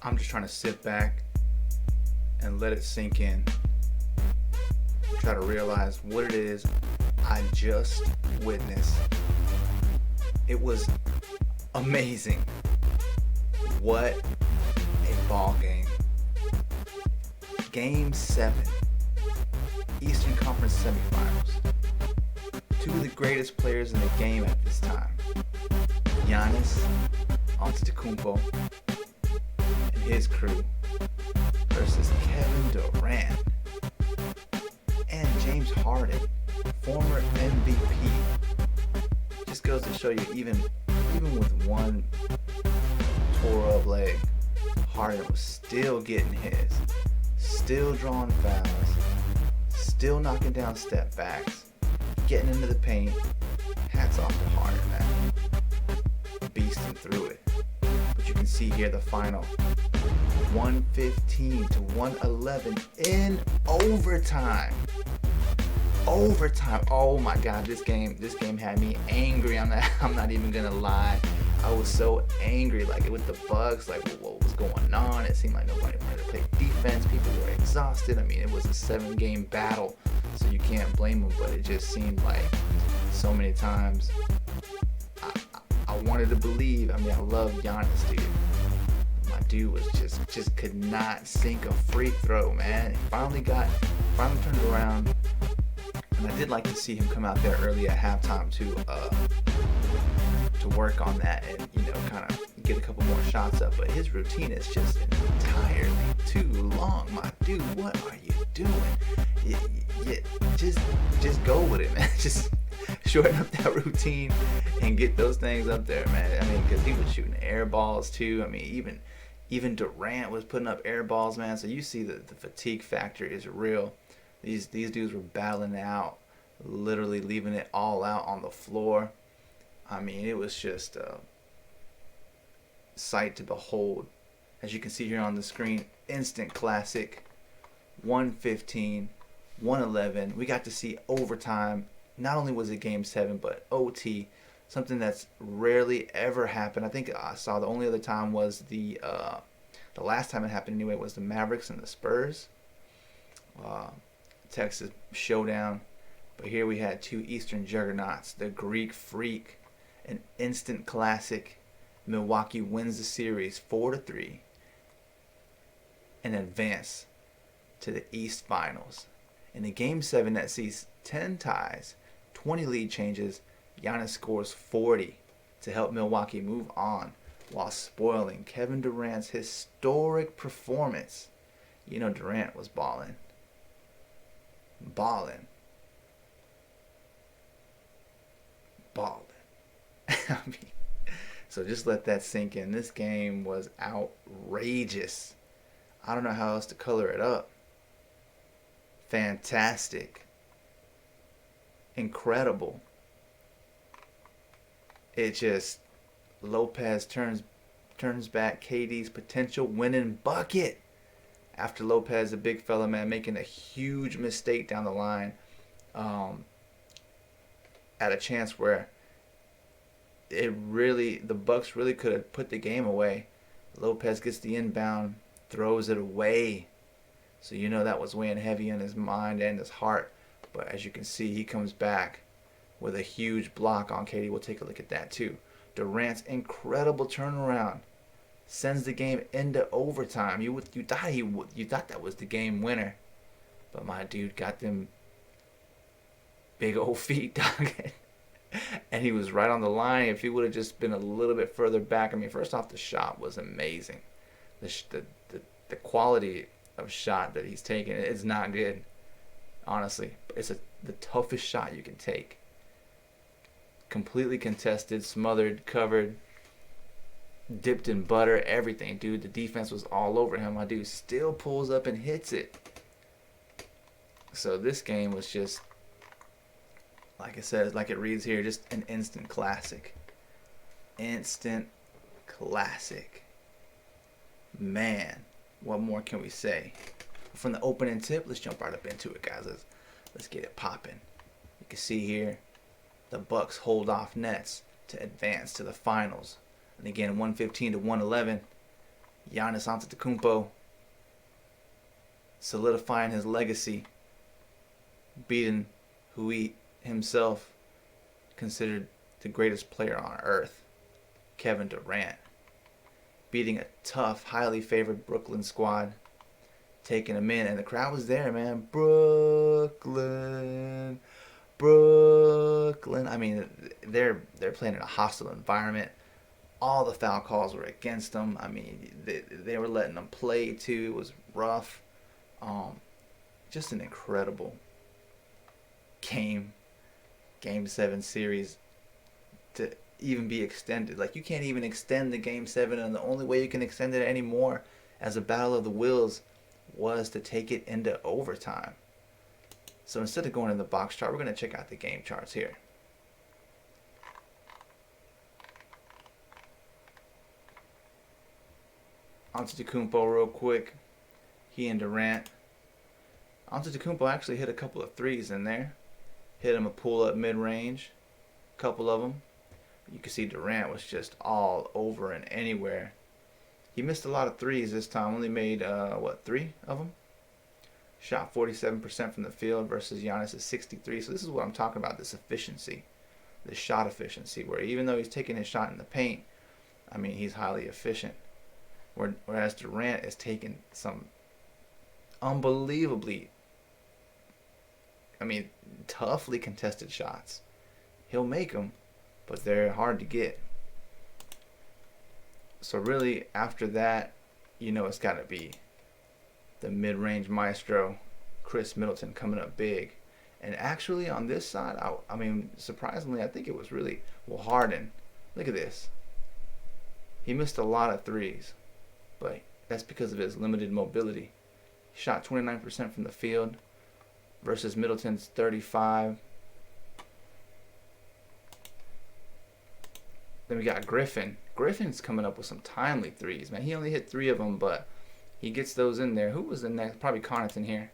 I'm just trying to sit back and let it sink in. Try to realize what it is I just witnessed. It was amazing. What a ball game. Game 7. Eastern Conference semifinals. Two of the greatest players in the game at this time. Giannis Antetokounmpo and his crew versus Kevin Durant and James Harden, former MVP. Just goes to show you, even with one tore up leg, Harden was still getting his, still drawing fouls, still knocking down step backs, getting into the paint. Hats off to Harden, man. Beasting through it. But you can see here the final. 115 to 111 in overtime. Overtime. Oh my God, this game had me angry. I'm not even gonna lie. I was so angry, like with the Bucks, like what was going on. It seemed like nobody wanted to play defense. People were exhausted. I mean, it was a 7-game battle, so you can't blame them. But it just seemed like so many times I wanted to believe. I mean, I love Giannis, dude. My dude was just could not sink a free throw, man. He finally turned around, and I did like to see him come out there early at halftime to work on that and kind of get a couple more shots up. But his routine is just entirely too long, my dude. What are you doing? Just go with it, man. Just shorten up that routine and get those things up there, man. I mean, because he was shooting air balls too. I mean, even Durant was putting up air balls, man. So you see the fatigue factor is real. These dudes were battling it out, literally leaving it all out on the floor. I mean, it was just a sight to behold. As you can see here on the screen, instant classic. 115, 111. We got to see overtime. Not only was it game 7, but OT, something that's rarely ever happened. I think I saw the only other time was the last time it happened anyway was the Mavericks and the Spurs. Texas showdown. But here we had two Eastern juggernauts, the Greek Freak, an instant classic. Milwaukee wins the series 4-3 and advance to the East Finals. In a Game 7 that sees 10 ties, 20 lead changes, Giannis scores 40 to help Milwaukee move on while spoiling Kevin Durant's historic performance. You know Durant was balling. I mean, so just let that sink in. This game was outrageous. I don't know how else to color it up. Fantastic. Incredible. It just, Lopez turns back KD's potential winning bucket after Lopez, the big fella, man, making a huge mistake down the line at a chance where the Bucks really could have put the game away. Lopez gets the inbound, throws it away. So that was weighing heavy on his mind and his heart. But as you can see, he comes back with a huge block on KD. We'll take a look at that too. Durant's incredible turnaround sends the game into overtime. You thought that was the game winner, but my dude got them big old feet, dog. And he was right on the line. If he would have just been a little bit further back, I mean, first off, the shot was amazing. The quality of shot that he's taking, it's not good, honestly. It's the toughest shot you can take. Completely contested, smothered, covered, dipped in butter, everything, dude. The defense was all over him. My dude still pulls up and hits it. So this game was just, like it says, like it reads here, just an instant classic. Instant classic. Man, what more can we say? From the opening tip, let's jump right up into it, guys. Let's get it popping. You can see here, the Bucks hold off Nets to advance to the finals. And again, 115 to 111. Giannis Antetokounmpo solidifying his legacy, beating who he himself considered the greatest player on earth, Kevin Durant, beating a tough, highly favored Brooklyn squad, taking them in, and the crowd was there, man. Brooklyn, Brooklyn. I mean, they're playing in a hostile environment. All the foul calls were against them. I mean, they were letting them play too. It was rough. Just an incredible game 7 series to even be extended. Like, you can't even extend the Game 7, and the only way you can extend it anymore as a battle of the wills was to take it into overtime. So instead of going in the box chart, we're going to check out the game charts here. Antetokounmpo real quick. He and Durant. Antetokounmpo actually hit a couple of threes in there. Hit him a pull-up mid-range. Couple of them. You can see Durant was just all over and anywhere. He missed a lot of threes this time. Only made, 3 of them? Shot 47% from the field versus Giannis' 63. So this is what I'm talking about, this efficiency. This shot efficiency, where even though he's taking his shot in the paint, I mean, he's highly efficient. Whereas Durant is taking some unbelievably, toughly contested shots. He'll make them, but they're hard to get. So really, after that, it's got to be the mid-range maestro, Chris Middleton, coming up big. And actually, on this side, surprisingly, I think it was really, Harden. Look at this. He missed a lot of threes, but that's because of his limited mobility. He shot 29% from the field versus Middleton's 35%. Then we got Griffin. Griffin's coming up with some timely threes, man. He only hit 3 of them, but he gets those in there. Who was the next? Probably Connaughton here.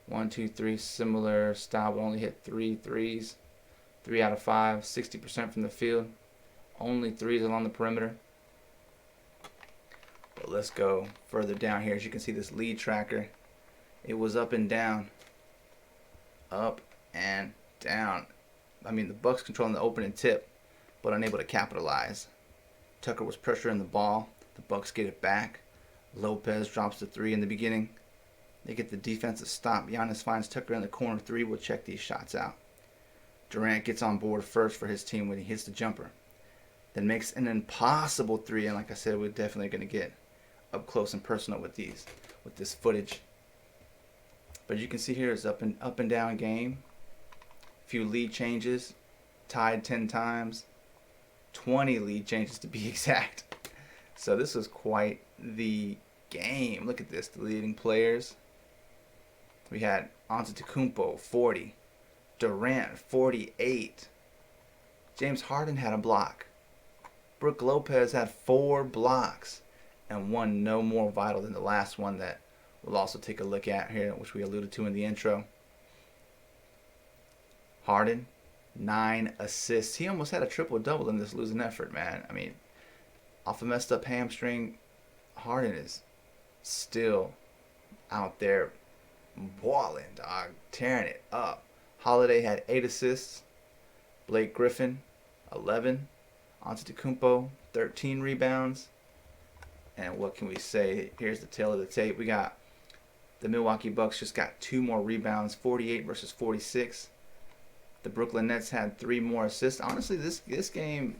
1, 2, 3, similar style, but only hit 3 threes. 3 out of 5, 60% from the field. Only threes along the perimeter. But let's go further down here. As you can see, this lead tracker, it was up and down. Up and down. The Bucks controlling the opening tip, but unable to capitalize. Tucker was pressuring the ball. The Bucks get it back. Lopez drops the 3 in the beginning. They get the defensive stop. Giannis finds Tucker in the corner 3. We'll check these shots out. Durant gets on board first for his team when he hits the jumper. Then makes an impossible 3. And like I said, we're definitely going to get up close and personal with this footage. But you can see here it's up and down game. A few lead changes. Tied 10 times. 20 lead changes to be exact. So this was quite the game. Look at this, the leading players. We had Antetokounmpo 40, Durant 48. James Harden had a block. Brook Lopez had 4 blocks, and one no more vital than the last one that we'll also take a look at here, which we alluded to in the intro. Harden, 9 assists. He almost had a triple-double in this losing effort, man. Off a messed up hamstring, Harden is still out there balling, dog, tearing it up. Holiday had 8 assists. Blake Griffin, 11. Antetokounmpo, 13 rebounds. And what can we say? Here's the tail of the tape. We got the Milwaukee Bucks just got 2 more rebounds, 48 versus 46. The Brooklyn Nets had 3 more assists. Honestly, this game,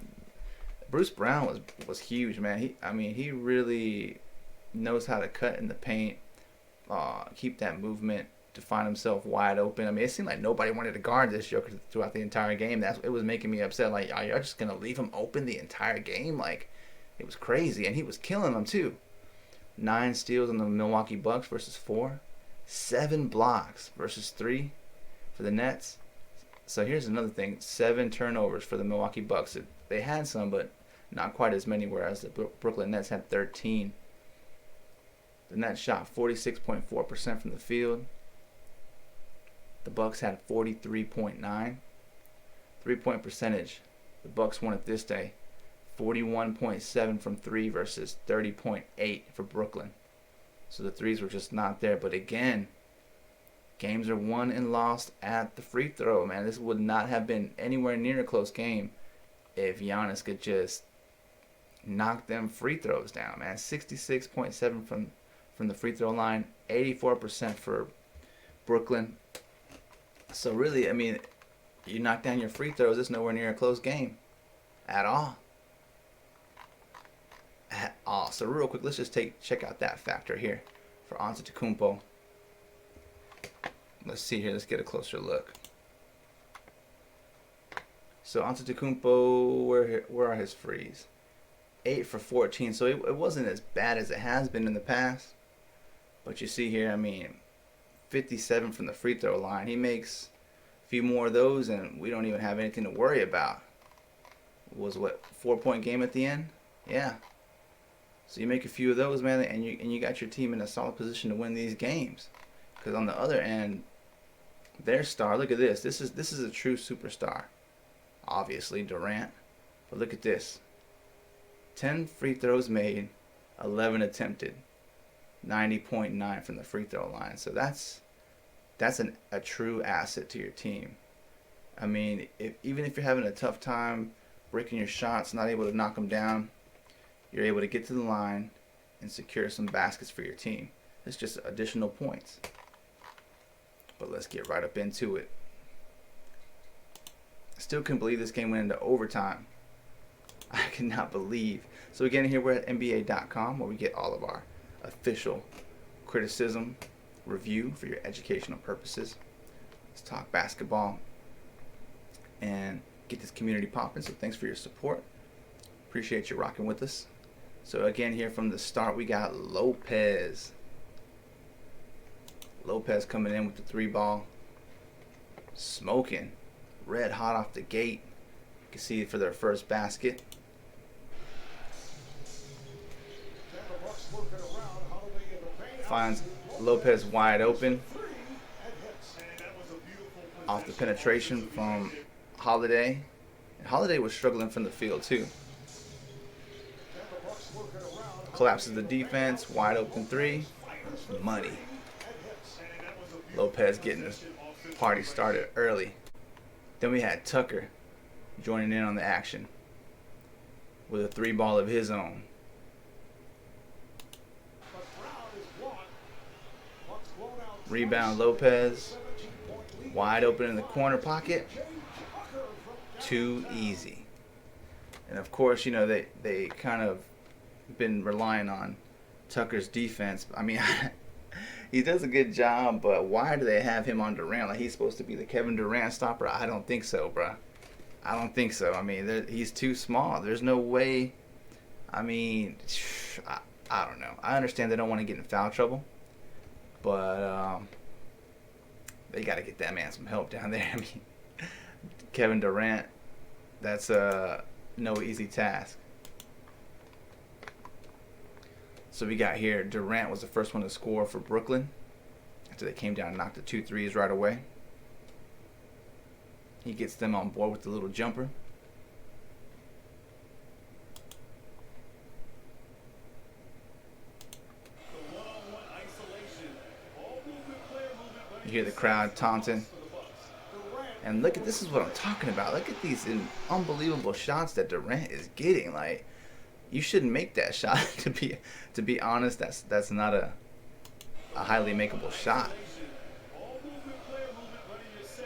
Bruce Brown was huge, man. He really knows how to cut in the paint, keep that movement to find himself wide open. It seemed like nobody wanted to guard this Joker throughout the entire game. It was making me upset. Like, are you just gonna leave him open the entire game? Like, it was crazy, and he was killing them too. 9 steals on the Milwaukee Bucks versus 4. 7 blocks versus 3 for the Nets. So here's another thing. 7 turnovers for the Milwaukee Bucks. They had some, but not quite as many, whereas the Brooklyn Nets had 13. The Nets shot 46.4% from the field. The Bucks had 43.9. 3-point percentage. The Bucks won it this day. 41.7 from 3 versus 30.8 for Brooklyn. So the threes were just not there. But again, games are won and lost at the free throw, man. This would not have been anywhere near a close game if Giannis could just knock them free throws down, man. 66.7 from the free throw line, 84% for Brooklyn. So really, I mean, you knock down your free throws, it's nowhere near a close game at all. At all. So real quick, let's just check out that factor here for Antetokounmpo. Let's see here. Let's get a closer look. So Antetokounmpo, where are his frees? 8 for 14. So it wasn't as bad as it has been in the past. But you see here, I mean, 57 from the free throw line. He makes a few more of those, and we don't even have anything to worry about. It was what, 4-point game at the end? Yeah. So you make a few of those, man, and you got your team in a solid position to win these games. Because on the other end, their star, look at this. This is a true superstar. Obviously, Durant. But look at this. 10 free throws made, 11 attempted, 90.9 from the free throw line. So that's a true asset to your team. I mean, even if you're having a tough time breaking your shots, not able to knock them down, you're able to get to the line and secure some baskets for your team. It's just additional points. But let's get right up into it. Still couldn't believe this game went into overtime. I cannot believe. So again, here we're at NBA.com, where we get all of our official criticism review for your educational purposes. Let's talk basketball and get this community popping. So thanks for your support. Appreciate you rocking with us. So again, here from the start, we got Lopez. Lopez coming in with the 3-ball. Smoking. Red hot off the gate. You can see it for their first basket. Finds Lopez wide open. Off the penetration from Holiday. And Holiday was struggling from the field too. Collapses the defense. Wide open 3. Money. Lopez getting this party started early. Then we had Tucker joining in on the action with a 3-ball of his own. Rebound Lopez. Wide open in the corner pocket. Too easy. And of course, you know, they kind of been relying on Tucker's defense. I mean, he does a good job, but why do they have him on Durant? Like he's supposed to be the Kevin Durant stopper? I don't think so, bro. I don't think so. I mean, he's too small. There's no way. I mean, I don't know. I understand they don't want to get in foul trouble, but they got to get that man some help down there. I mean, Kevin Durant, that's no easy task. So we got here, Durant was the first one to score for Brooklyn after they came down and knocked the 2 threes right away. He gets them on board with the little jumper. You hear the crowd taunting. And look at, this is what I'm talking about. Look at these unbelievable shots that Durant is getting. Like, you shouldn't make that shot. To be honest, that's not a highly makeable shot.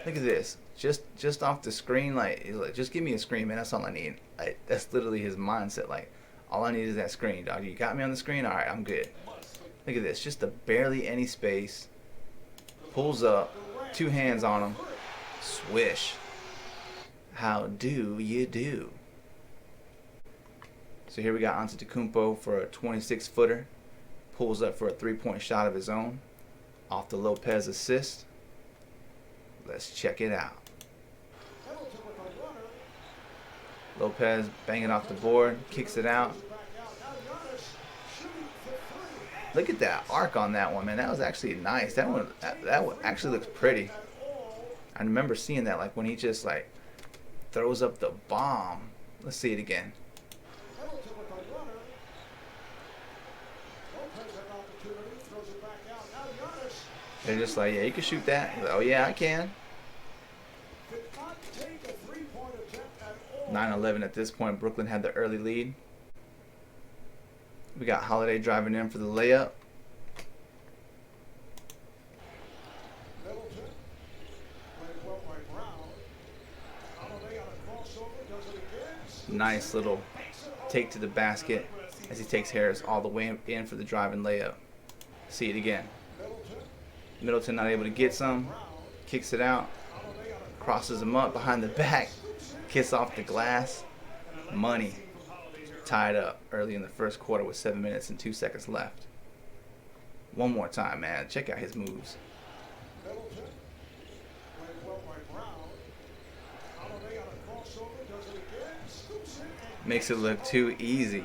Look at this. Just off the screen, like just give me a screen, man. That's all I need. That's literally his mindset. Like, all I need is that screen, dog. You got me on the screen? All right, I'm good. Look at this. Just barely any space. Pulls up. 2 hands on him. Swish. How do you do? So here we got Antetokounmpo for a 26-footer. Pulls up for a 3-point shot of his own. Off the Lopez assist. Let's check it out. Lopez banging off the board. Kicks it out. Look at that arc on that one, man. That was actually nice. That one actually looks pretty. I remember seeing that, like when he just like throws up the bomb. Let's see it again. They're just like, yeah, you can shoot that. Like, oh yeah, I can. 9-11 at this point. Brooklyn had the early lead. We got Holiday driving in for the layup. Nice little take to the basket as he takes Harris all the way in for the drive and layup. See it again. Middleton not able to get some. Kicks it out. Crosses him up behind the back. Kiss off the glass. Money. Tied up early in the first quarter with 7 minutes and 2 seconds left. One more time, man. Check out his moves. Makes it look too easy.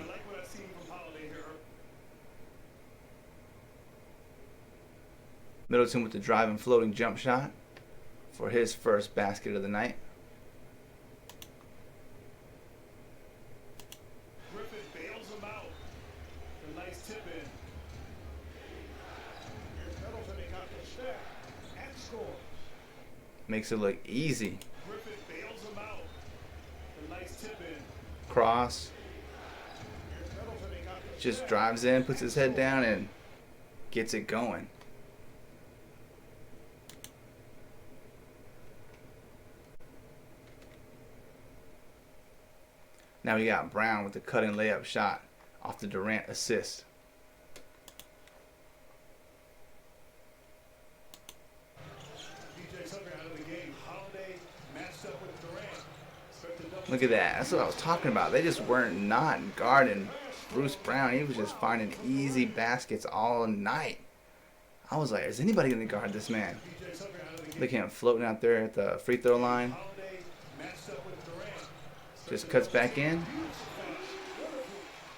Middleton with the drive and floating jump shot for his first basket of the night. Makes it look easy. Cross. Just drives in, puts his head down, and gets it going. Now we got Brown with the cutting layup shot off the Durant assist. Look at that. That's what I was talking about. They just weren't not guarding Bruce Brown. He was just finding easy baskets all night. I was like, is anybody going to guard this man? Look at him floating out there at the free throw line. Just cuts back in.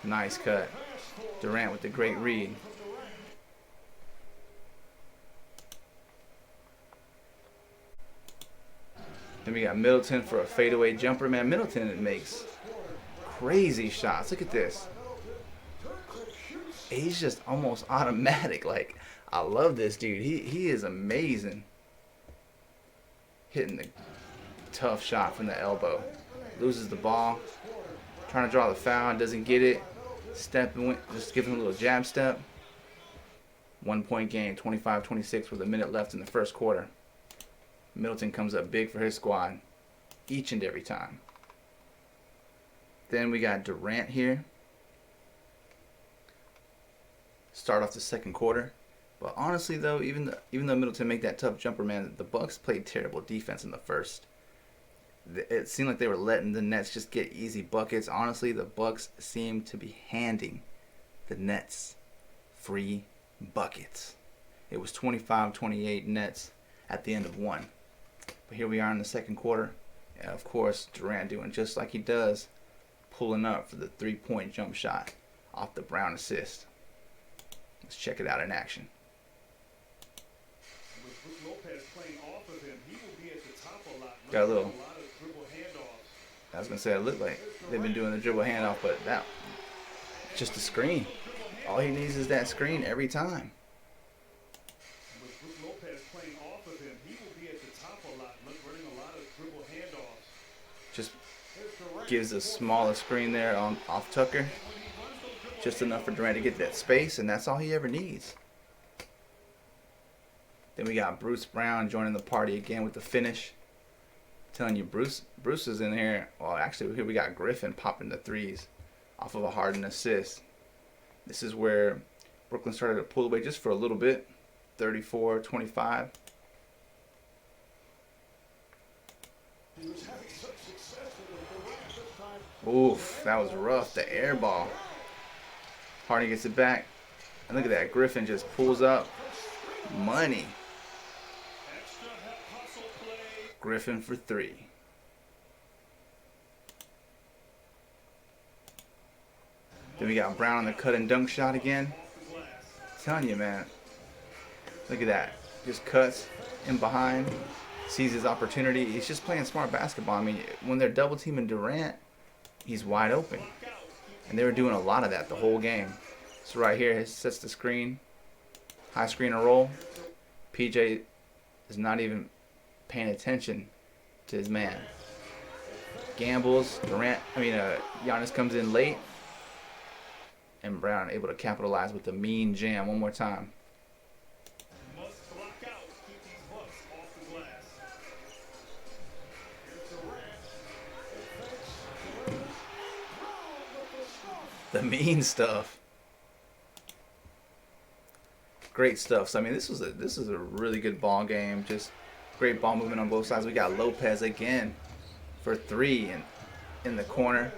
Nice cut. Durant with the great read. Then we got Middleton for a fadeaway jumper. Man, Middleton makes crazy shots. Look at this. He's just almost automatic. Like, I love this dude. He is amazing. Hitting the tough shot from the elbow. Loses the ball. Trying to draw the foul. Doesn't get it. Stepping, just giving him a little jab step. 1 point game. 25-26 with a minute left in the first quarter. Middleton comes up big for his squad each and every time. Then we got Durant here. Start off the second quarter. But honestly, though, even though Middleton made that tough jumper, man, the Bucks played terrible defense in the first. It seemed like they were letting the Nets just get easy buckets. Honestly, the Bucks seemed to be handing the Nets free buckets. It was 25-28 Nets at the end of one. But here we are in the second quarter. And of course, Durant doing just like he does, pulling up for the three-point jump shot off the Brown assist. Let's check it out in action. Got a little. I was gonna say it looked like they've been doing the dribble handoff, but that just a screen. All he needs is that screen every time. Just gives a smaller screen there on off Tucker. Just enough for Durant to get that space, and that's all he ever needs. Then we got Bruce Brown joining the party again with the finish. I'm telling you, Bruce is in here. Well, actually, here we got Griffin popping the threes off of a Harden assist. This is where Brooklyn started to pull away just for a little bit. 34-25. Oof, that was rough. The air ball. Harden gets it back. And look at that. Griffin just pulls up. Money. Griffin for three. Then we got Brown on the cut and dunk shot again. I'm telling you, man. Look at that. Just cuts in behind. Sees his opportunity. He's just playing smart basketball. I mean, when they're double teaming Durant, he's wide open. And they were doing a lot of that the whole game. So right here, it sets the screen. High screen and roll. PJ is not even paying attention to his man. Gambles. Giannis comes in late. And Brown able to capitalize with the mean jam one more time. Must block out. Keep these bucks off the glass. Here's Durant. The mean stuff. Great stuff. So I mean, this is a really good ball game. Just great ball movement on both sides. We got Lopez again for 3 and in the corner.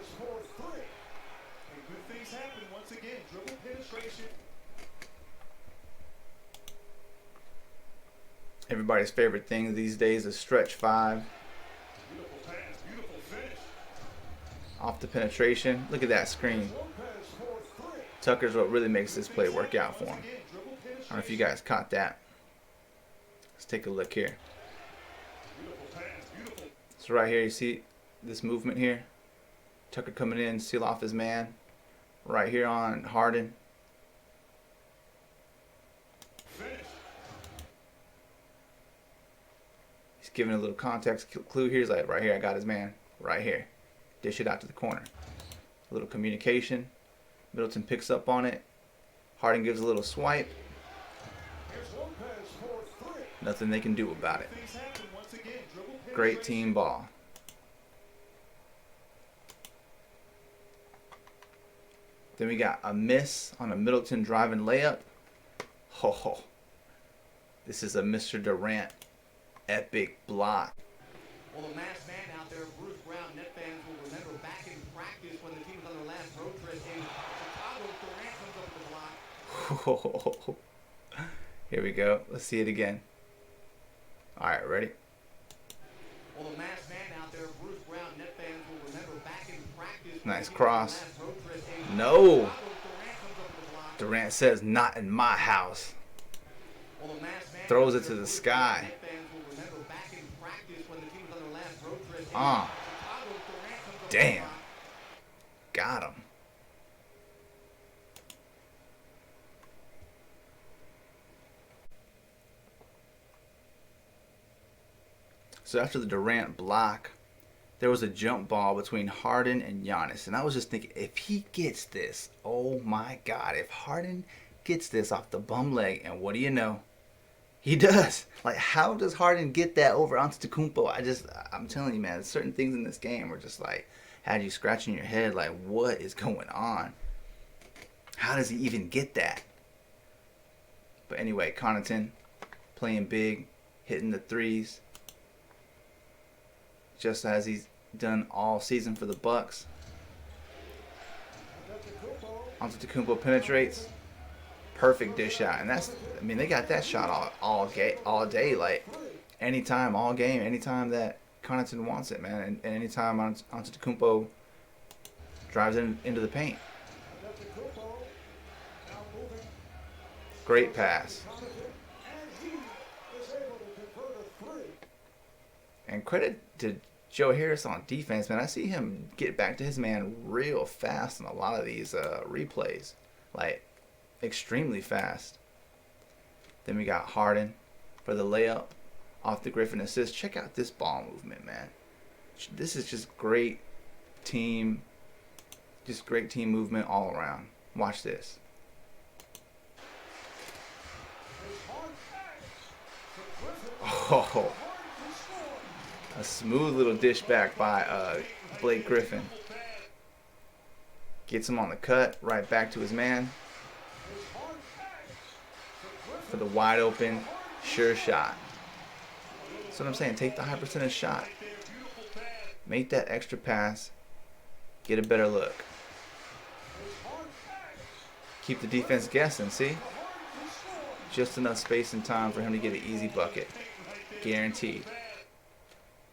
Everybody's favorite thing these days is stretch 5. Beautiful pass, beautiful finish. Off the penetration. Look at that screen. Tucker's what really makes this play work out for him. I don't know if you guys caught that. Let's take a look here. So right here, you see this movement here. Tucker coming in, seal off his man. Right here on Harden. He's giving a little context clue here. He's like, right here, I got his man. Right here. Dish it out to the corner. A little communication. Middleton picks up on it. Harden gives a little swipe. Nothing they can do about it. Great team ball. Then we got a miss on a Middleton driving layup. Ho. This is a Mr. Durant epic block. Well, the masked man out there, Bruce Brown, net fans will remember back in practice when the team was on their last road trip in Chicago. Durant comes up with the block. Here we go. Let's see it again. All right, ready? Well, the masked man out there, Bruce Brown, net fans will remember back in practice. Nice cross. No. Durant says, not in my house. Throws it to the sky. Damn. Got him. So after the Durant block, there was a jump ball between Harden and Giannis. And I was just thinking, if he gets this, oh my God, if Harden gets this off the bum leg, and what do you know? He does. Like, how does Harden get that over Antetokounmpo? I'm telling you, man, certain things in this game were just like, had you scratching your head, like, what is going on? How does he even get that? But anyway, Connaughton playing big, hitting the threes, just as he's done all season for the Bucks. Antetokounmpo penetrates. Perfect dish out. And they got that shot all day, like anytime, all game, anytime that Connaughton wants it, man. And anytime Antetokounmpo drives into the paint. Great pass. And credit to Joe Harris on defense, man. I see him get back to his man real fast in a lot of these replays. Like, extremely fast. Then we got Harden for the layup off the Griffin assist. Check out this ball movement, man. This is just great team movement all around. Watch this. Oh, a smooth little dish back by Blake Griffin. Gets him on the cut, right back to his man. For the wide open, sure shot. That's what I'm saying. Take the high percentage shot. Make that extra pass. Get a better look. Keep the defense guessing, see? Just enough space and time for him to get an easy bucket. Guaranteed.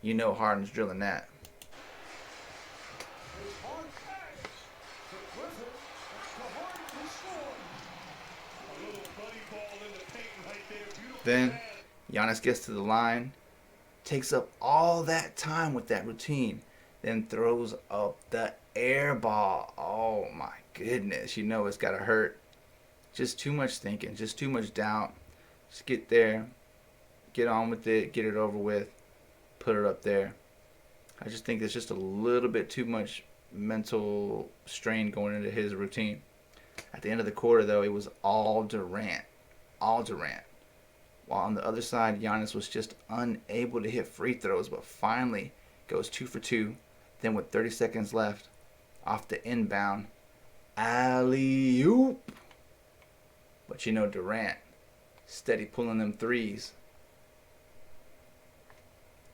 You know Harden's drilling that. Then Giannis gets to the line, takes up all that time with that routine, then throws up the air ball. Oh my goodness, you know it's gotta hurt. Just too much thinking, just too much doubt. Just get there, get on with it, get it over with, put it up there. I just think there's just a little bit too much mental strain going into his routine. At the end of the quarter, though, it was all Durant. All Durant. While on the other side, Giannis was just unable to hit free throws, but finally goes 2 for 2. Then with 30 seconds left, off the inbound, alley-oop. But you know Durant, steady pulling them threes.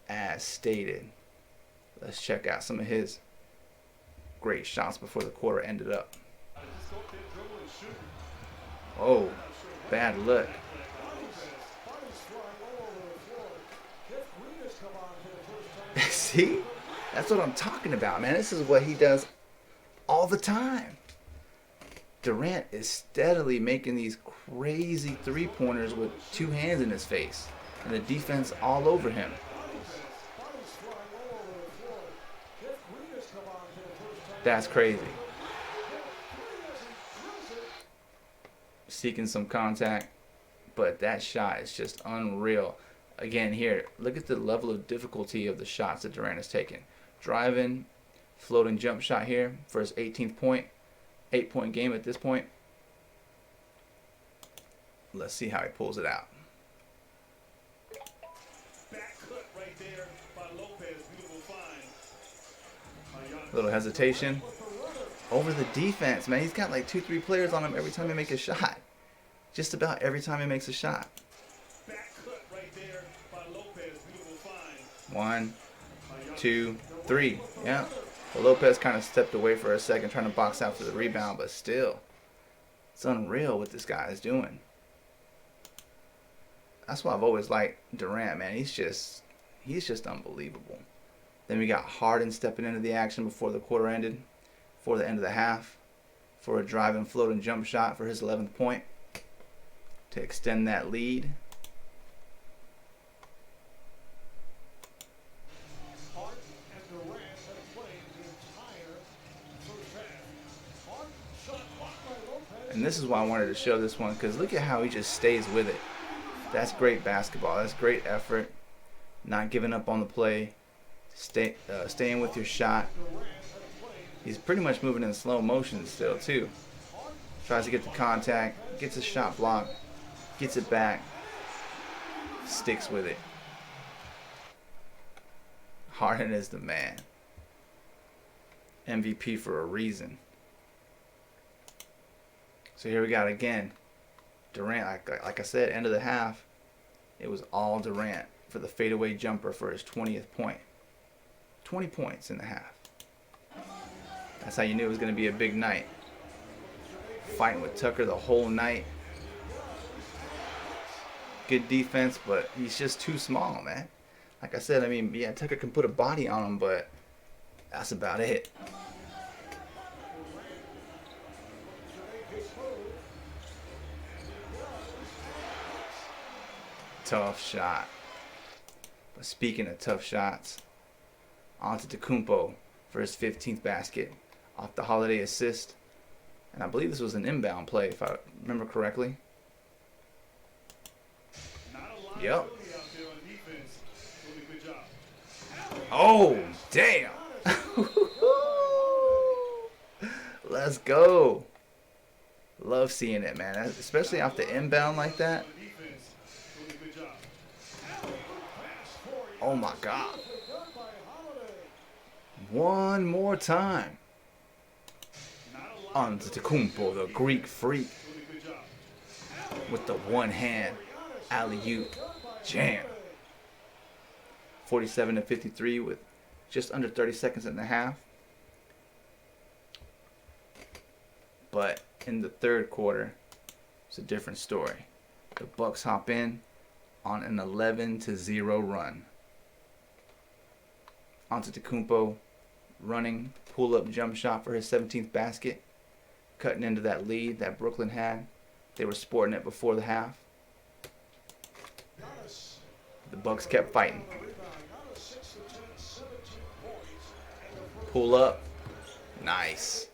As stated. Let's check out some of his great shots before the quarter ended up. Oh, bad look. See? That's what I'm talking about, man. This is what he does all the time. Durant is steadily making these crazy three-pointers with two hands in his face. And the defense all over him. That's crazy. Seeking some contact. But that shot is just unreal. Again, here, look at the level of difficulty of the shots that Durant has taken. Driving, floating jump shot here for his 18th point. 8-point game at this point. Let's see how he pulls it out. Back cut right there by Lopez. Beautiful find. Little hesitation. Over the defense, man. He's got like 2-3 players on him every time he makes a shot. Just about every time he makes a shot. Back cut right there by Lopez. Beautiful find. 1, 2, 3. Yeah. Well, Lopez kind of stepped away for a second trying to box out for the rebound, but still, it's unreal what this guy is doing. That's why I've always liked Durant, man. He's just unbelievable. Then we got Harden stepping into the action before the quarter ended, before the end of the half, for a driving, floating jump shot for his 11th point to extend that lead. And this is why I wanted to show this one, because look at how he just stays with it. That's great basketball. That's great effort. Not giving up on the play. Staying with your shot. He's pretty much moving in slow motion still, too. Tries to get the contact. Gets a shot block. Gets it back. Sticks with it. Harden is the man. MVP for a reason. So here we got again. Durant, like I said, end of the half, it was all Durant for the fadeaway jumper for his 20th point. 20 points in the half. That's how you knew it was going to be a big night. Fighting with Tucker the whole night. Good defense, but he's just too small, man. Like I said, I mean, yeah, Tucker can put a body on him, but that's about it. Tough shot. But speaking of tough shots, on to Antetokounmpo for his 15th basket off the Holiday assist. And I believe this was an inbound play, if I remember correctly. Yep. Oh, damn. Let's go. Love seeing it, man. Especially off the inbound like that. Oh my God. One more time. Antetokounmpo, the Greek freak, with the one hand alley-oop jam. 47-53 with just under 30 seconds and a half. But in the third quarter, it's a different story. The Bucks hop in on an 11-0 run. Antetokounmpo running pull-up jump shot for his 17th basket, cutting into that lead that Brooklyn had. They were sporting it before the half. The Bucks kept fighting. Pull up. Nice.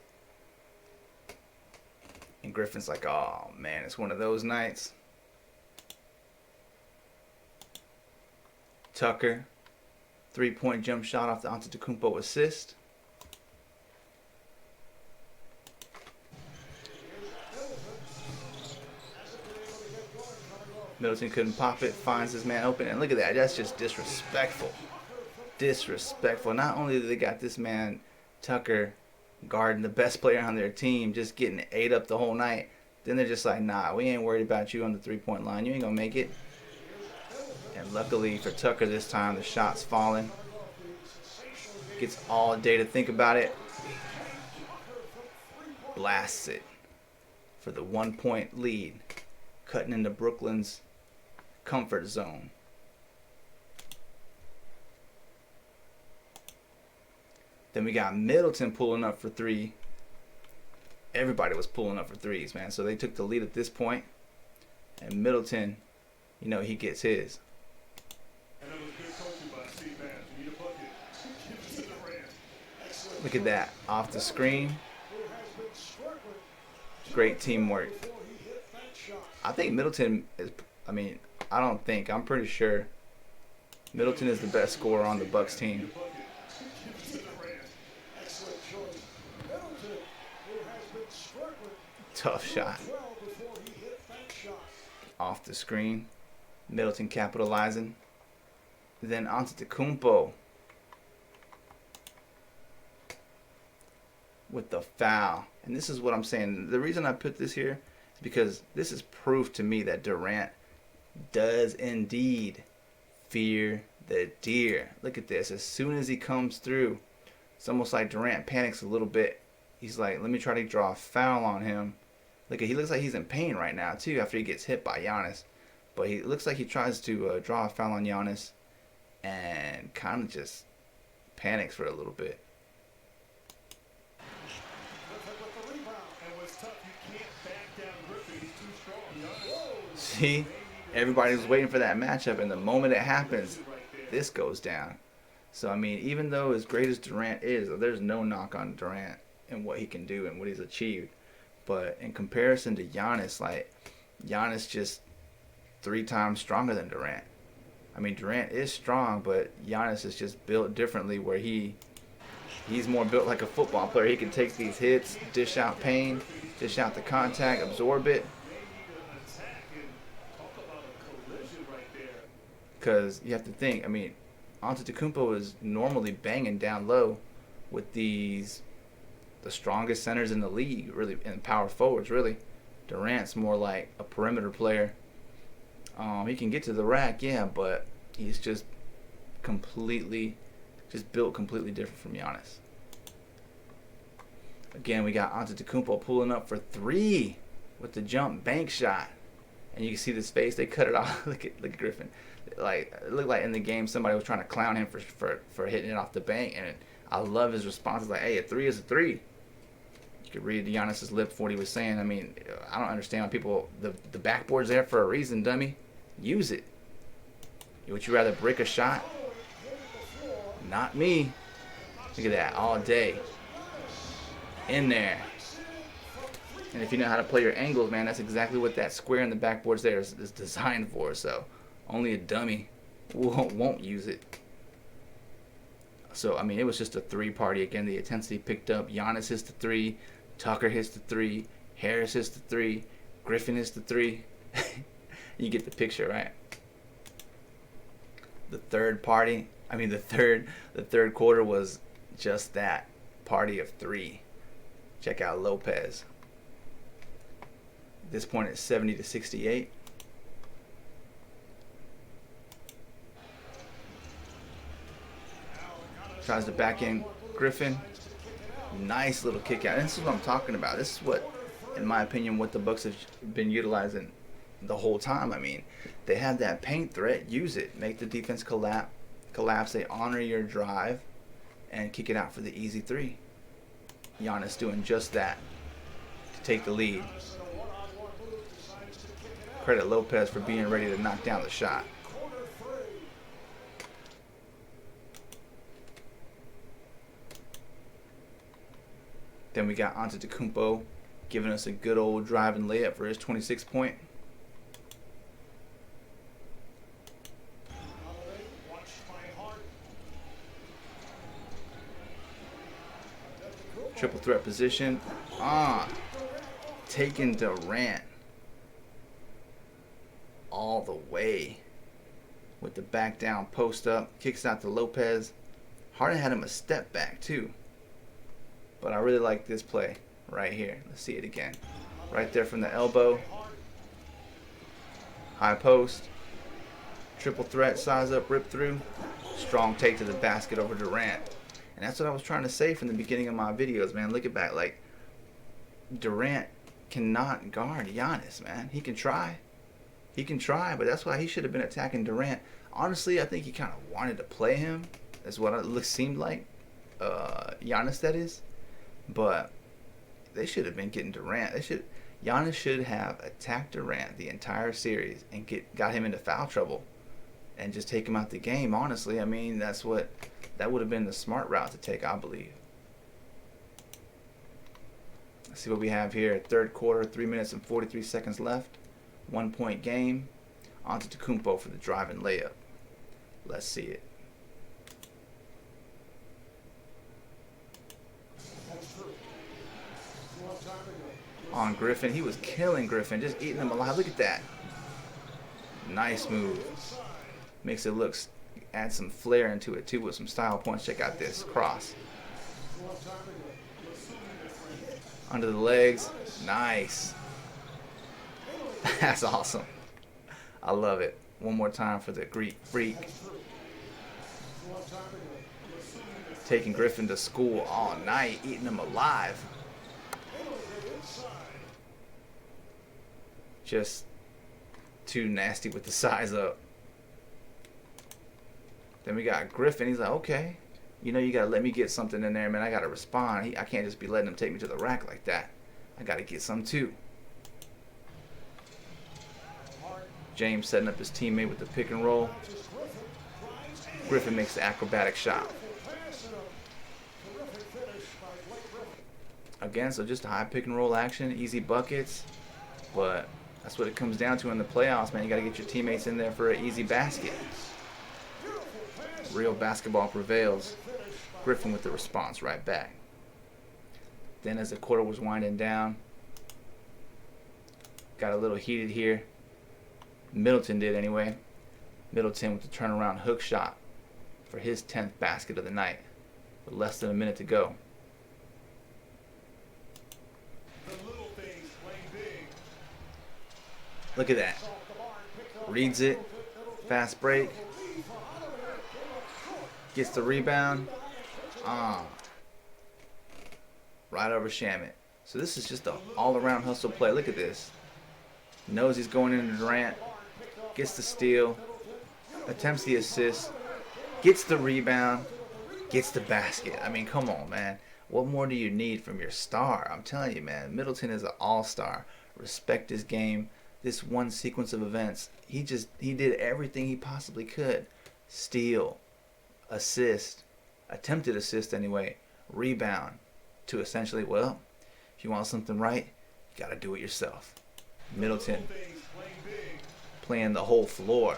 And Griffin's like, oh man, it's one of those nights. Tucker, 3-point jump shot off the Antetokounmpo assist. Middleton couldn't pop it, finds his man open, and look at that. That's just disrespectful. Disrespectful. Not only do they got this man, Tucker, guarding the best player on their team, just getting ate up the whole night, then they're just like, nah, we ain't worried about you on the 3-point line. You ain't going to make it. And luckily for Tucker this time, the shot's falling. Gets all day to think about it. Blasts it for the 1-point lead, cutting into Brooklyn's comfort zone. Then we got Middleton pulling up for 3. Everybody was pulling up for 3s, man. So they took the lead at this point. And Middleton, you know, he gets his. And that was good coaching by C-Man. You need a bucket. Give it to Durant. Look at that. Off the screen. Great teamwork. I think Middleton is, I'm pretty sure Middleton is the best scorer on the Bucks team. Tough shot. Off the screen. Middleton capitalizing. Then Antetokounmpo with the foul. And this is what I'm saying. The reason I put this here is because this is proof to me that Durant does indeed fear the deer. Look at this. As soon as he comes through, it's almost like Durant panics a little bit. He's like, let me try to draw a foul on him. Look, he looks like he's in pain right now, too, after he gets hit by Giannis. But he looks like he tries to draw a foul on Giannis and kind of just panics for a little bit. See? Everybody was waiting for that matchup, and the moment it happens, this goes down. So, I mean, even though as great as Durant is, there's no knock on Durant and what he can do and what he's achieved. But in comparison to Giannis, like, Giannis just 3 times stronger than Durant. I mean, Durant is strong, but Giannis is just built differently where he's more built like a football player. He can take these hits, dish out pain, dish out the contact, absorb it. Because you have to think, I mean, Antetokounmpo is normally banging down low with the strongest centers in the league, really, and power forwards, really. Durant's more like a perimeter player. He can get to the rack, yeah, but he's just built completely different from Giannis. Again, we got Antetokounmpo pulling up for 3 with the jump bank shot. And you can see the space. They cut it off. Look at Griffin. Like, it looked like in the game somebody was trying to clown him for hitting it off the bank. And I love his response. It's like, hey, a 3 is a 3. You could read Giannis's lips what he was saying. I mean, I don't understand why people, the backboard's there for a reason, dummy. Use it. Would you rather break a shot? Not me. Look at that, all day. In there. And if you know how to play your angles, man, that's exactly what that square in the backboard's there is designed for. So only a dummy won't use it. So, I mean, it was just a 3 party. Again, the intensity picked up. Giannis hits the 3. Tucker hits the 3. Harris hits the 3. Griffin hits the 3. You get the picture, right? The third party, the third quarter was just that. Party of 3. Check out Lopez. At this point, it's 70-68. Tries to back in Griffin. Nice little kick out. And this is what I'm talking about. This is what, in my opinion, what the Bucks have been utilizing the whole time. I mean, they have that paint threat. Use it. Make the defense collapse. They honor your drive and kick it out for the easy 3. Giannis doing just that to take the lead. Credit Lopez for being ready to knock down the shot. Then we got Antetokounmpo giving us a good old driving layup for his 26-point. Triple threat position. Taking Durant all the way with the back down post up. Kicks out to Lopez. Harden had him a step back too. But I really like this play right here. Let's see it again. Right there from the elbow. High post. Triple threat, size up, rip through. Strong take to the basket over Durant. And that's what I was trying to say from the beginning of my videos, man. Look at back. Like, Durant cannot guard Giannis, man. He can try. He can try, but that's why he should have been attacking Durant. Honestly, I think he kind of wanted to play him. That's what it seemed like. Giannis, that is. But they should have been getting Durant. Giannis should have attacked Durant the entire series and got him into foul trouble and just take him out the game. Honestly, I mean, that would have been the smart route to take, I believe. Let's see what we have here. Third quarter, 3 minutes and 43 seconds left. 1 point game. Antetokounmpo for the driving layup. Let's see it. On Griffin. He was killing Griffin, just eating him alive. Look at that. Nice move. Makes it look, add some flair into it too with some style points. Check out this cross. Under the legs. Nice. That's awesome. I love it. One more time for the Greek Freak. Taking Griffin to school all night, eating him alive. Just too nasty with the size up. Then we got Griffin. He's like, okay, you know, you got to let me get something in there, man. I got to respond. I can't just be letting him take me to the rack like that. I got to get some too. James setting up his teammate with the pick and roll. Griffin makes the acrobatic shot. Again, so just a high pick and roll action, easy buckets. But that's what it comes down to in the playoffs, man. You got to get your teammates in there for an easy basket. Real basketball prevails. Griffin with the response right back. Then as the quarter was winding down, got a little heated here. Middleton did anyway. Middleton with the turnaround hook shot for his 10th basket of the night with less than a minute to go. Look at that. Reads it. Fast break. Gets the rebound. Right over Shamit. So this is just an all-around hustle play. Look at this. Knows he's going into Durant. Gets the steal. Attempts the assist. Gets the rebound. Gets the basket. I mean, come on, man. What more do you need from your star? I'm telling you, man. Middleton is an all-star. Respect his game. This one sequence of events, he did everything he possibly could. Steal, assist, attempted assist anyway, rebound, to essentially, well, if you want something right, you got to do it yourself. Middleton playing the whole floor.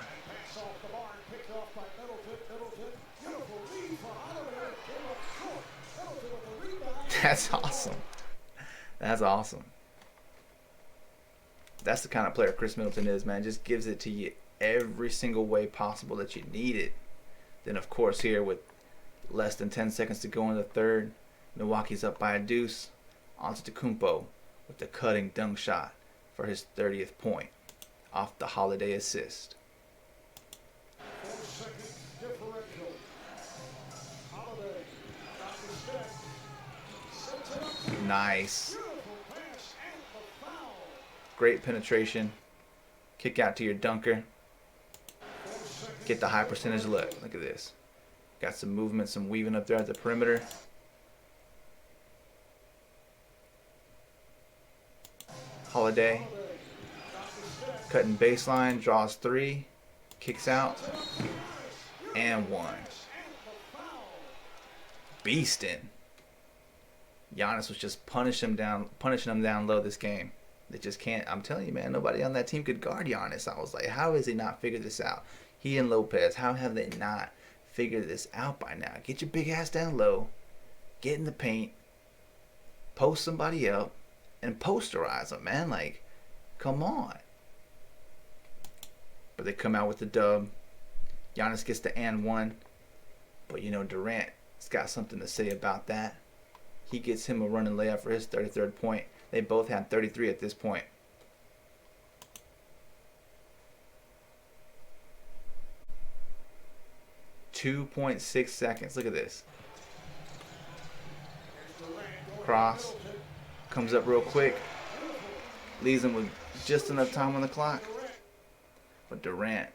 That's awesome. That's awesome. That's the kind of player Chris Middleton is, man. Just gives it to you every single way possible that you need it. Then, of course, here with less than 10 seconds to go in the third, Milwaukee's up by a deuce. Antetokounmpo with the cutting dunk shot for his 30th point off the Holiday assist. Nice. Great penetration. Kick out to your dunker. Get the high percentage look. Look at this. Got some movement, some weaving up there at the perimeter. Holiday. Cutting baseline. Draws three. Kicks out. And one. Beastin'. Giannis was just punishing him down low this game. They just can't. I'm telling you, man, nobody on that team could guard Giannis. I was like, how has he not figured this out? He and Lopez, how have they not figured this out by now? Get your big ass down low. Get in the paint. post somebody up and posterize them, man. Like, come on. But they come out with the dub. Giannis gets the and one. But, you know, Durant's got something to say about that. He gets him a running layup for his 33rd point. They both had 33 at this point. .6 seconds. Look at this. Cross. Comes up real quick. Leaves him with just enough time on the clock. But Durant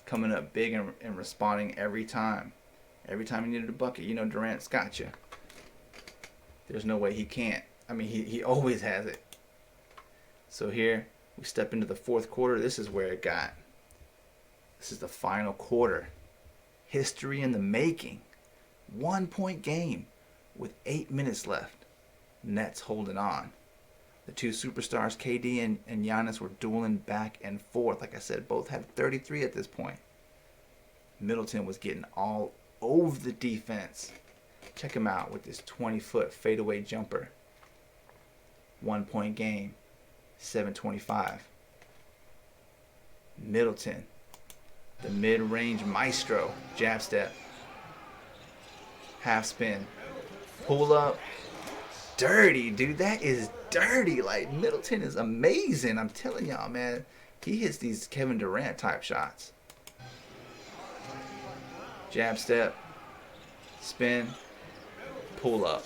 coming up big and responding every time. Every time he needed a bucket, you know Durant's got you. There's no way he can't. I mean, he always has it. So here, we step into the fourth quarter. This is where it got. This is the final quarter. History in the making. 1 point game with 8 minutes left. Nets holding on. The two superstars, KD and Giannis, were dueling back and forth. Like I said, both had 33 at this point. Middleton was getting all over the defense. Check him out with this 20-foot fadeaway jumper. 1 point game. 7:25. Middleton. The mid-range maestro. Jab step. Half spin. Pull up. Dirty, dude. That is dirty. Like, Middleton is amazing. I'm telling y'all, man. He hits these Kevin Durant type shots. Jab step. Spin. Pull up.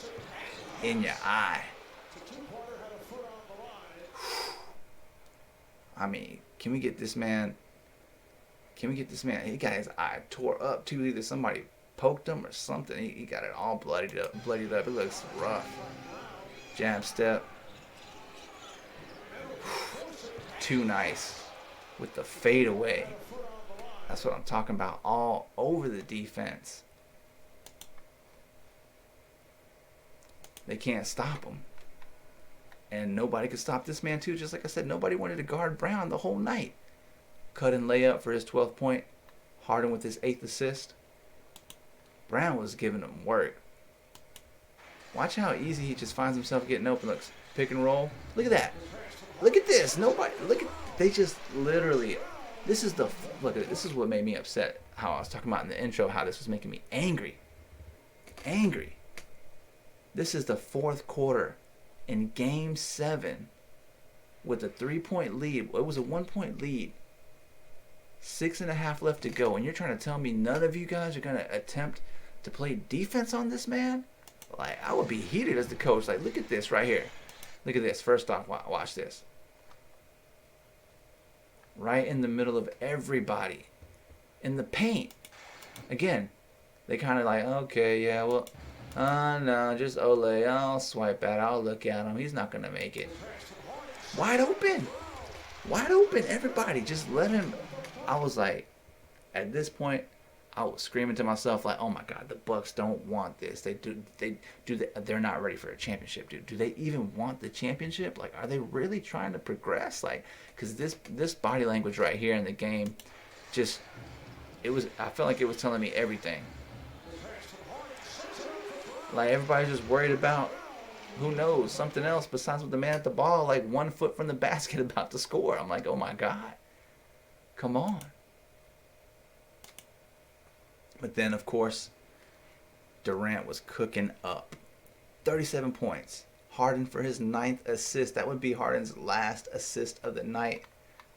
In your eye. I mean, can we get this man? Can we get this man? He got his eye tore up too. Either somebody poked him or something. He got it all bloodied up. It looks rough. Jab step. Too nice. With the fadeaway. That's what I'm talking about. All over the defense. They can't stop him. And nobody could stop this man too. Just like I said, nobody wanted to guard Brown the whole night. Cut and layup for his 12th point. Harden with his 8th assist. Brown was giving him work. Watch how easy he just finds himself getting open. Looks pick and roll. Look at that. Look at this. Nobody. Look at. They just literally. This is the. Look at it. This is what made me upset. How I was talking about in the intro. How this was making me angry. Angry. This is the fourth quarter. In Game 7. With a 3-point lead. It was a 1-point lead. 6.5 left to go. And you're trying to tell me none of you guys are going to attempt to play defense on this man? Like, I would be heated as the coach. Like, look at this right here. Look at this. First off, watch this. Right in the middle of everybody. In the paint. Again, they kind of like, okay, yeah, well, no, just Ole. I'll swipe at it. I'll look at him. He's not going to make it. Wide open. Wide open. Everybody, just let him. I was like, at this point, I was screaming to myself like, "Oh my God, the Bucks don't want this. They're not ready for a championship, dude. Do they even want the championship? Like, are they really trying to progress? Like, because this body language right here in the game, just I felt like it was telling me everything. Like, everybody's just worried about, who knows, something else besides with the man at the ball, like 1 foot from the basket about to score. I'm like, oh my God, come on. But then, of course, Durant was cooking up. 37 points. Harden for his 9th assist. That would be Harden's last assist of the night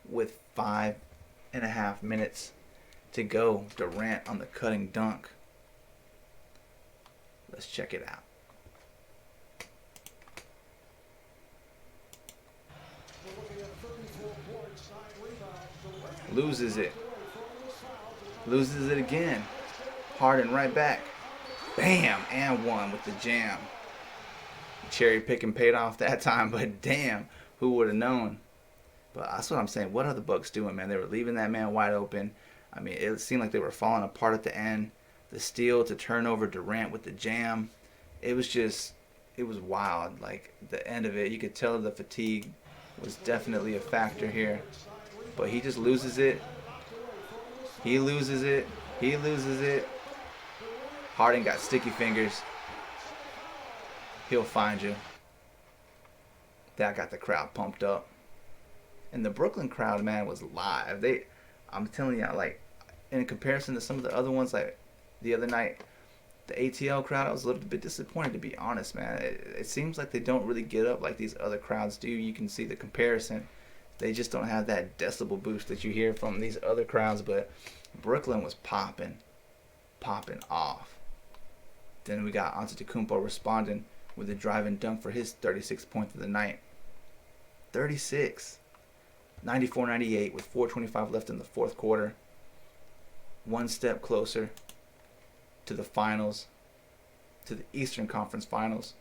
with 5.5 minutes to go. Durant on the cutting dunk. Let's check it out. Loses it. Loses it again. Harden right back. Bam! And one with the jam. Cherry picking paid off that time, but damn, who would have known? But that's what I'm saying. What are the Bucks doing, man? They were leaving that man wide open. I mean, it seemed like they were falling apart at the end. The steal to turn over Durant with the jam. It was wild. Like, the end of it, you could tell the fatigue was definitely a factor here. But he just loses it. He loses it. He loses it. Harden got sticky fingers. He'll find you. That got the crowd pumped up. And the Brooklyn crowd, man, was live. I'm telling you, like, in comparison to some of the other ones, like the other night, the ATL crowd, I was a little bit disappointed, to be honest, man. It seems like they don't really get up like these other crowds do. You can see the comparison. They just don't have that decibel boost that you hear from these other crowds, but Brooklyn was popping off. Then we got Antetokounmpo responding with a drive-in dunk for his 36th point of the night. 36. 94-98 with 4:25 left in the fourth quarter. One step closer to the finals, to the Eastern Conference Finals.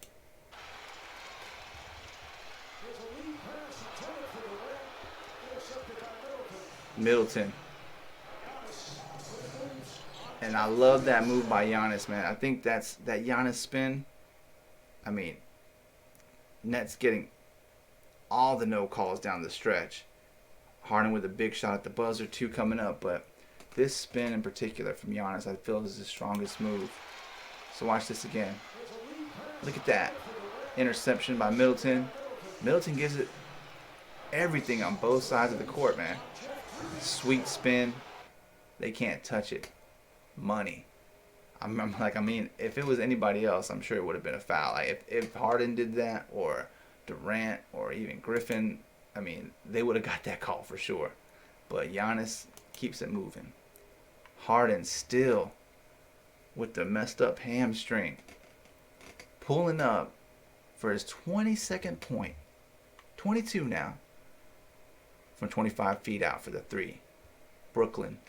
Middleton. And I love that move by Giannis, man. I think that Giannis spin. I mean, Nets getting all the no calls down the stretch. Harden with a big shot at the buzzer, 2 coming up, but this spin in particular from Giannis, I feel is the strongest move. So watch this again. Look at that. Interception by Middleton. Middleton gives it everything on both sides of the court, man. Sweet spin. They can't touch it. Money. I mean, if it was anybody else, I'm sure it would have been a foul. Like if Harden did that, or Durant, or even Griffin, I mean, they would have got that call for sure. But Giannis keeps it moving. Harden still with the messed up hamstring, pulling up for his 22nd point. 22 now. From 25 feet out for the 3. Brooklyn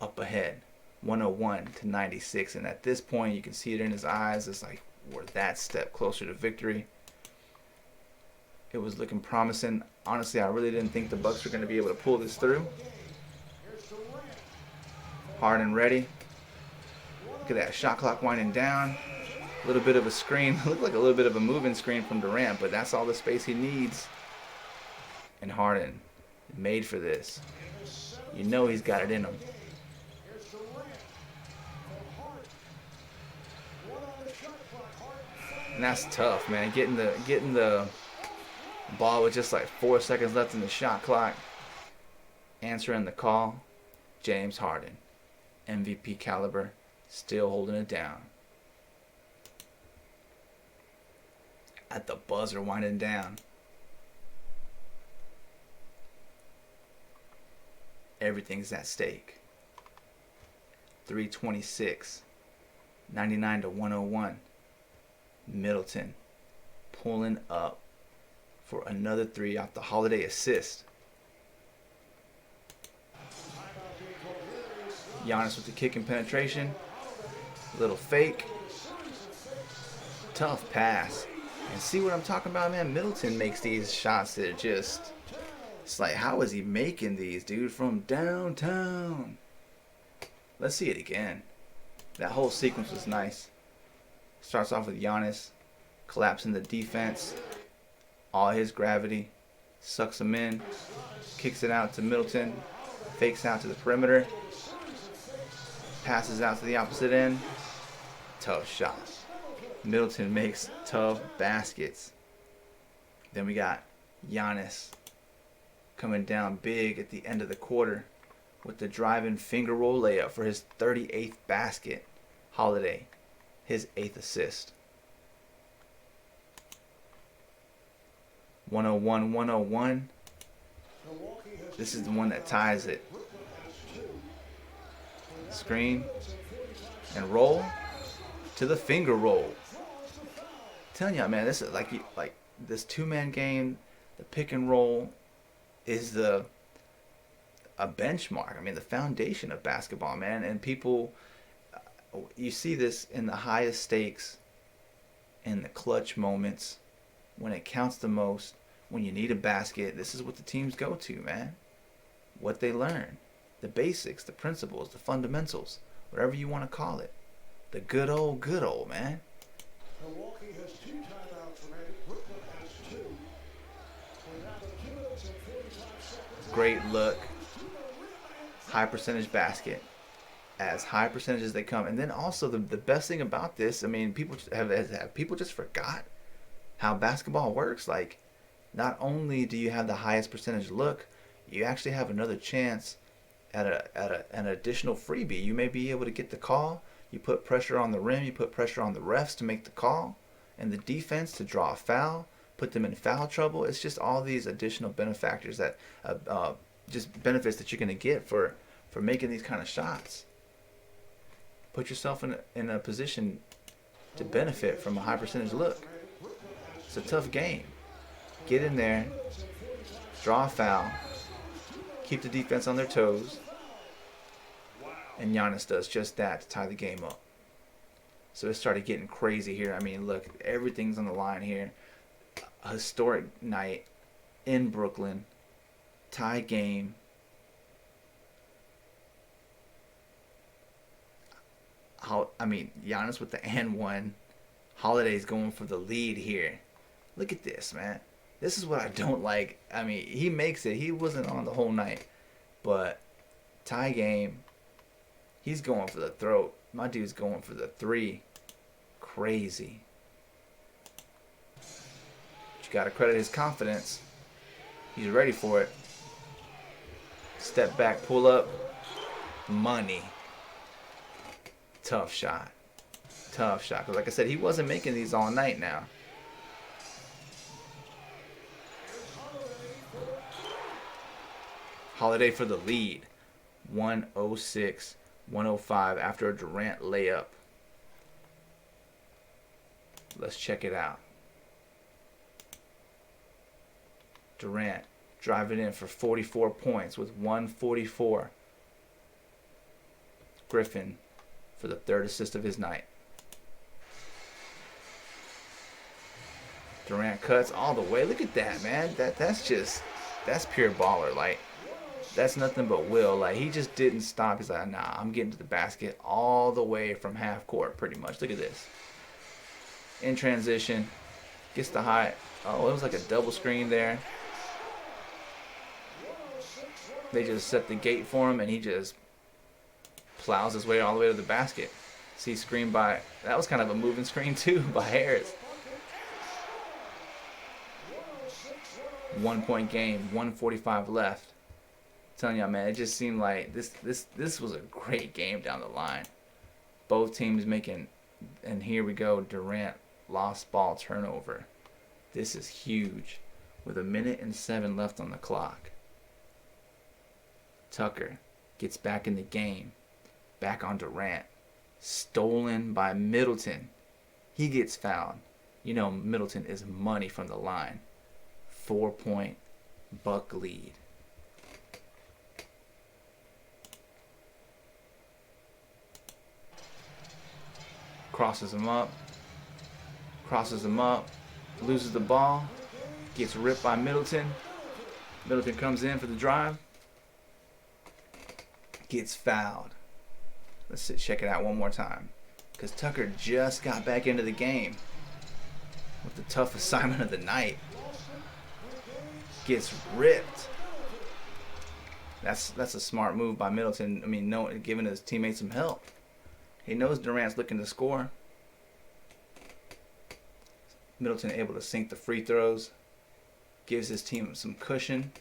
up ahead. 101-96. And at this point, you can see it in his eyes. It's like we're that step closer to victory. It was looking promising. Honestly, I really didn't think the Bucks were going to be able to pull this through. Harden ready. Look at that shot clock winding down. A little bit of a screen. Looked like a little bit of a moving screen from Durant, but that's all the space he needs. And Harden, made for this. You know he's got it in him. And that's tough, man. Getting the ball with just like 4 seconds left in the shot clock. Answering the call. James Harden. MVP caliber. Still holding it down. At the buzzer winding down. Everything's at stake. 326. 99-101. Middleton pulling up for another 3 off the Holiday assist. Giannis with the kick and penetration. Little fake. Tough pass. And see what I'm talking about, man? Middleton makes these shots that are just... It's like, how is he making these, dude? From downtown. Let's see it again. That whole sequence was nice. Starts off with Giannis collapsing the defense. All his gravity. Sucks him in. Kicks it out to Middleton. Fakes out to the perimeter. Passes out to the opposite end. Tough shot. Middleton makes tough baskets. Then we got Giannis coming down big at the end of the quarter with the driving finger roll layup for his 38th basket. Holiday, his 8th assist. 101-101. This is the one that ties it. Screen and roll to the finger roll. I'm telling you, man, this is like this 2-man game. The pick and roll is a benchmark. I mean, the foundation of basketball, man. And people, you see this in the highest stakes, in the clutch moments, when it counts the most, when you need a basket. This is what the teams go to, man. What they learn. The basics, the principles, the fundamentals, whatever you want to call it. The good old, man. Milwaukee has 2 timeouts remaining. Brooklyn has 2. We're down to 2 minutes and 45 seconds. Great look. High percentage basket. As high percentage as they come. And then also the best thing about this, I mean, people just forgot how basketball works. Like, not only do you have the highest percentage look, you actually have another chance at an additional freebie. You may be able to get the call. You put pressure on the rim. You put pressure on the refs to make the call, and the defense to draw a foul, put them in foul trouble. It's just all these additional benefactors that just benefits that you're going to get for making these kind of shots. Put yourself in a position to benefit from a high percentage look. It's a tough game. Get in there, draw a foul, keep the defense on their toes, and Giannis does just that to tie the game up. So it started getting crazy here. I mean, look, everything's on the line here. A historic night in Brooklyn, tie game. Giannis with the and one. Holiday's going for the lead here. Look at this, man. This is what I don't like. I mean, he makes it. He wasn't on the whole night. But tie game, he's going for the throat. My dude's going for the three. Crazy. But you got to credit his confidence. He's ready for it. Step back, pull up. Money. Tough shot. Tough shot. Because like I said, he wasn't making these all night now. Holiday for the lead. 106-105 after a Durant layup. Let's check it out. Durant driving in for 44 points with 144. Griffin for the third assist of his night. Durant cuts all the way. Look at that, man. That's pure baller. Like, that's nothing but will. Like, he just didn't stop. He's like, nah, I'm getting to the basket all the way from half court, pretty much. Look at this. In transition, gets the high. Oh, it was like a double screen there. They just set the gate for him, and he just plows his way all the way to the basket. See, screen by, that was kind of a moving screen too by Harris. 1 point game, 1:45 left. I'm telling y'all, man, it just seemed like this was a great game down the line. Both teams making, and here we go, Durant lost ball turnover. This is huge. With 1:07 left on the clock. Tucker gets back in the game. Back on Durant. Stolen by Middleton. He gets fouled. You know Middleton is money from the line. 4-point Buck lead. Crosses him up. Loses the ball. Gets ripped by Middleton. Middleton comes in for the drive. Gets fouled. Let's check it out one more time. Because Tucker just got back into the game with the tough assignment of the night. Gets ripped. That's a smart move by Middleton. I mean, giving his teammates some help. He knows Durant's looking to score. Middleton able to sink the free throws. Gives his team some cushion.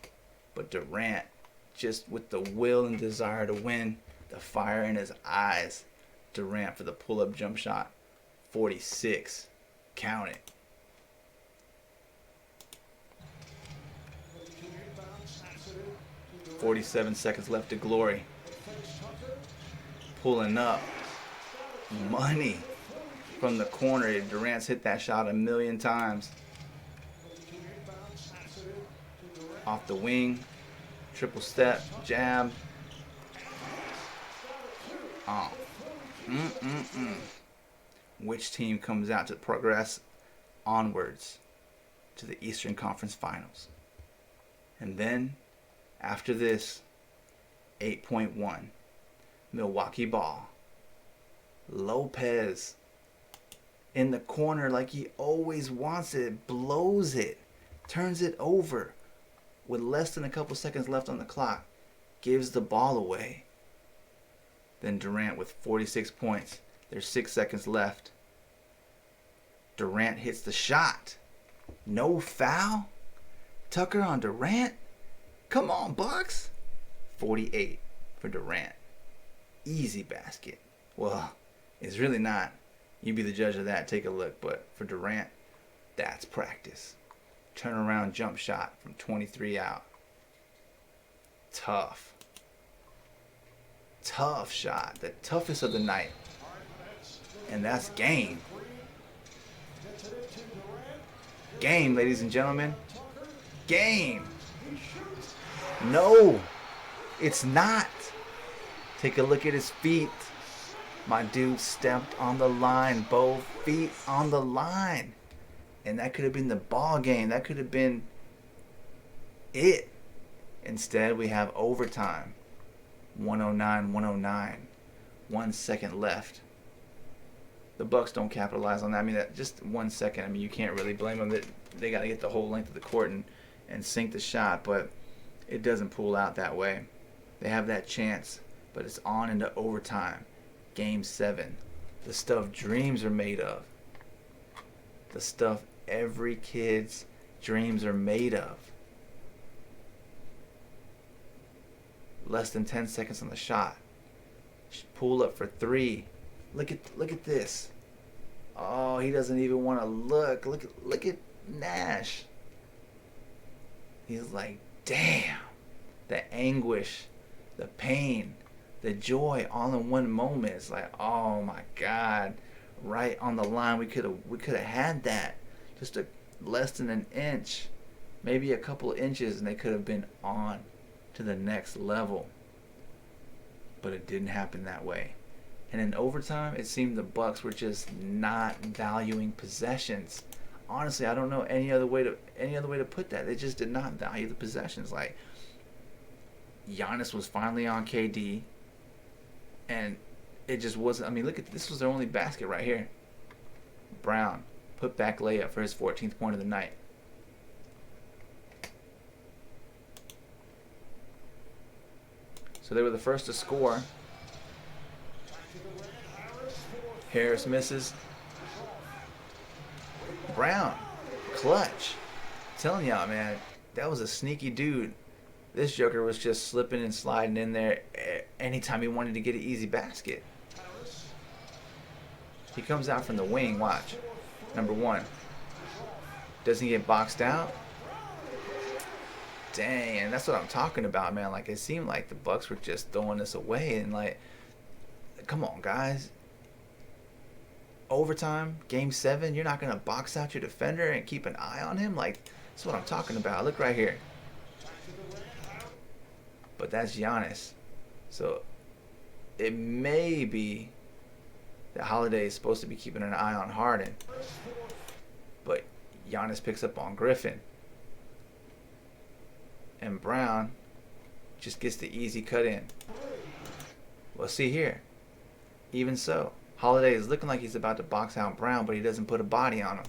But Durant, just with the will and desire to win, the fire in his eyes. Durant for the pull-up jump shot. 46. Count it. .47 seconds left to glory. Pulling up. Money from the corner. Durant's hit that shot 1,000,000 times. Off the wing. Triple step. Jab. Oh. Which team comes out to progress onwards to the Eastern Conference Finals? And then, after this, 8.1, Milwaukee ball. Lopez in the corner like he always wants it, blows it, turns it over with less than a couple seconds left on the clock, gives the ball away. Then Durant with 46 points. There's 6 seconds left. Durant hits the shot. No foul. Tucker on Durant? Come on, Bucks. 48 for Durant. Easy basket. Well, it's really not. You be the judge of that. Take a look. But for Durant, that's practice. Turnaround jump shot from 23 out. Tough. Tough shot. The toughest of the night. And that's game. Game, ladies and gentlemen. Game. No, it's not. Take a look at his feet. My dude stepped on the line. Both feet on the line. And that could have been the ball game. That could have been it. Instead, we have overtime. 109-109. 1 second left. The Bucks don't capitalize on that. I mean, that just 1 second. I mean, you can't really blame them. They got to get the whole length of the court and sink the shot. But it doesn't pull out that way. They have that chance. But it's on into overtime. Game 7. The stuff dreams are made of. The stuff every kid's dreams are made of. Less than 10 seconds on the shot. Pull up for 3. Look at this. Oh, he doesn't even want to look. Look at Nash. He's like, damn. The anguish, the pain, the joy all in one moment. It's like, oh my God. Right on the line. We could have had that. Just less than an inch. Maybe a couple of inches and they could have been on to the next level. But it didn't happen that way. And in overtime, it seemed the Bucks were just not valuing possessions. Honestly, I don't know any other way to put that. They just did not value the possessions. Like, Giannis was finally on KD, and it just wasn't. I mean, look at this, was their only basket right here. Brown, put back layup for his 14th point of the night. So they were the first to score. Harris misses. Brown, clutch. I'm telling y'all, man, that was a sneaky dude. This joker was just slipping and sliding in there anytime he wanted to get an easy basket. He comes out from the wing, watch. Number 1. Doesn't get boxed out. Dang, that's what I'm talking about, man. Like, it seemed like the Bucks were just throwing this away. And, like, come on, guys. Overtime, game 7, you're not going to box out your defender and keep an eye on him? Like, that's what I'm talking about. Look right here. But that's Giannis. So it may be that Holiday is supposed to be keeping an eye on Harden. But Giannis picks up on Griffin. And Brown just gets the easy cut in. Well, see here. Even so, Holiday is looking like he's about to box out Brown, but he doesn't put a body on him.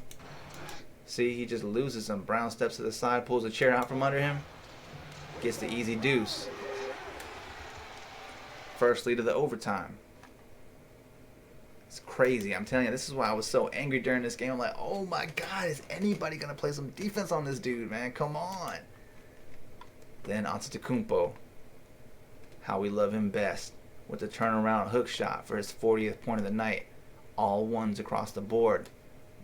See, he just loses him. Brown steps to the side, pulls a chair out from under him, gets the easy deuce. First lead of the overtime. It's crazy. I'm telling you, this is why I was so angry during this game. I'm like, oh my God, is anybody going to play some defense on this dude, man? Come on. Then Antetokounmpo. How we love him best. With the turnaround hook shot for his 40th point of the night. All ones across the board.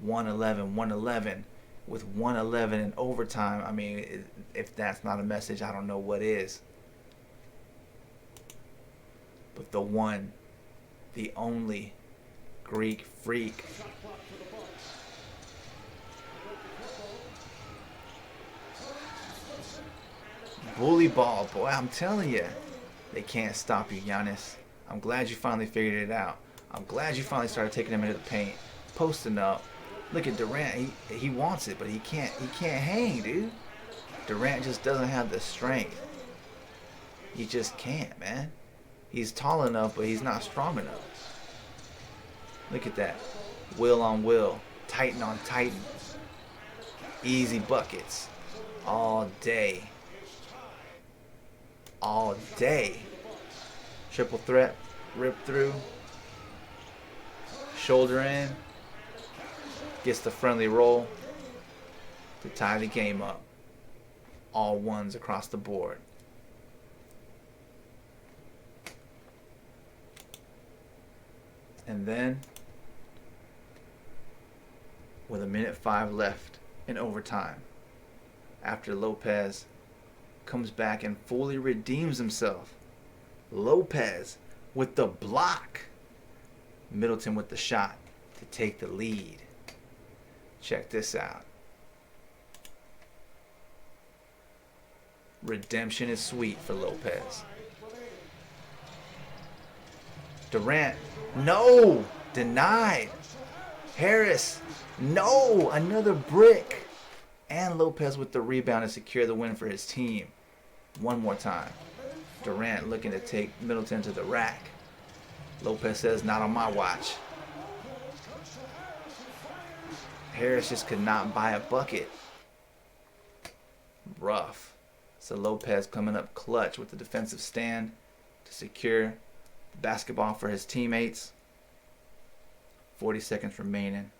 111. With 111 in overtime, I mean, if that's not a message, I don't know what is. But the one, the only Greek freak. Bully ball, boy, I'm telling you. They can't stop you, Giannis. I'm glad you finally figured it out. I'm glad you finally started taking him into the paint. Posting up. Look at Durant. He wants it, but he can't hang, dude. Durant just doesn't have the strength. He just can't, man. He's tall enough, but he's not strong enough. Look at that. Will on will. Titan on Titan. Easy buckets. All day. All day. Triple threat. Rip through. Shoulder in. Gets the friendly roll to tie the game up. all ones across the board. And then, with 1:05 left in overtime, after Lopez comes back and fully redeems himself, Lopez with the block, Middleton with the shot to take the lead. Check this out. Redemption is sweet for Lopez. Durant, no, denied. Harris, no, another brick. And Lopez with the rebound to secure the win for his team. One more time. Durant looking to take Middleton to the rack. Lopez says, not on my watch. Harris just could not buy a bucket. Rough. So Lopez coming up clutch with the defensive stand to secure the basketball for his teammates. 40 seconds remaining.